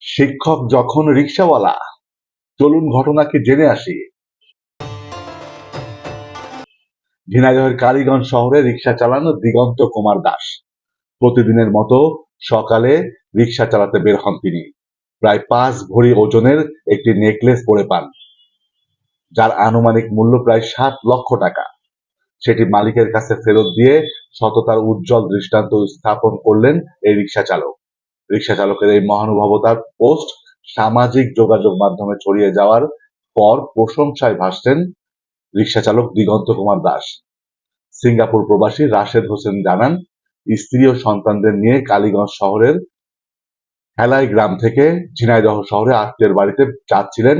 শিক্ষক যখন রিকশাওয়ালা, চলুন ঘটনা কি জেনে আসি। ঝিনাইদহের কালীগঞ্জ শহরে রিকশা চালান দিগন্ত কুমার দাস। প্রতিদিনের মতো সকালে রিকশা চালাতে বের হন তিনি। প্রায় 5 ভরি ওজনের একটি নেকলেস পরে পান, যার আনুমানিক মূল্য প্রায় 7 লক্ষ টাকা। সেটি মালিকের কাছে ফেরত দিয়ে সততার উজ্জ্বল দৃষ্টান্ত স্থাপন করলেন এই রিকশা চালক। রিকশা চালকের এই মহানুভবতার পোস্ট সামাজিক যোগাযোগ মাধ্যমে ছড়িয়ে যাওয়ার পর প্রশংসায় ভাসছেন রিকশা চালক দিগন্ত কুমার দাস। সিঙ্গাপুর প্রবাসী রাশেদ হোসেন জানান, স্ত্রী ও সন্তানদের নিয়ে কালীগঞ্জ শহরের হেলাই গ্রাম থেকে ঝিনাইদহ শহরে আত্মীয়ের বাড়িতে যাচ্ছিলেন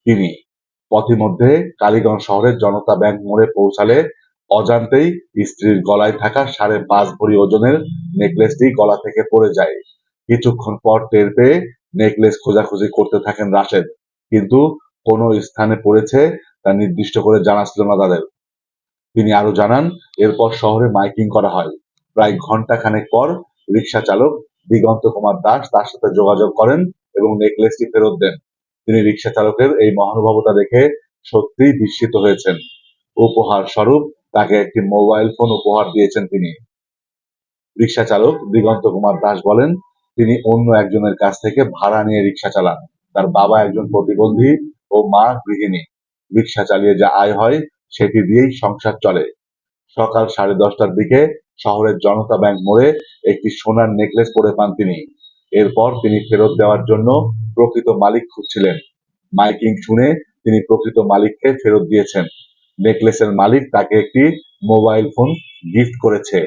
তিনি। পথিমধ্যে কালীগঞ্জ শহরের জনতা ব্যাংক মোড়ে পৌঁছালে অজান্তেই স্ত্রীর গলায় থাকা 5.5 ভরি ওজনের নেকলেসটি গলা থেকে পড়ে যায়। কিছুক্ষণ পর টের পেয়ে নেকলেস খোঁজাখুঁজি করতে থাকেন রাশেদ, কিন্তু কোনো স্থানে পড়েছে তা নির্দিষ্ট করে জানা ছিল না তাদের। তিনি আরো জানান, এরপর শহরে মাইকিং করা হয়। প্রায় ঘন্টা খানেক পর রিকশা চালক দিগন্ত কুমার দাস তার সাথে যোগাযোগ করেন এবং নেকলেসটি ফেরত দেন। তিনি রিকশা চালকের এই মহানুভবতা দেখে সত্যিই বিস্মিত হয়েছেন। উপহার স্বরূপ তাকে একটি মোবাইল ফোন উপহার দিয়েছেন তিনি। রিকশা চালক দিগন্ত কুমার দাস বলেন, তিনি অন্য একজনের কাছ থেকে ভাড়া নিয়ে রিকশা চালান। তার বাবা একজন প্রতিবন্ধী ও মা গৃহিণী। রিকশা চালিয়ে যা আয় হয় সেটি দিয়েই সংসার চলে। সকাল 10:30টার দিকে শহরের জনতা ব্যাংক মোড়ে একটি সোনার নেকলেস পরে পান তিনি। এরপর তিনি ফেরত দেওয়ার জন্য প্রকৃত মালিক খুঁজছিলেন। মাইকিং শুনে তিনি প্রকৃত মালিককে ফেরত দিয়েছেন। নেকলেসের মালিক তাকে একটি মোবাইল ফোন গিফট করেছে।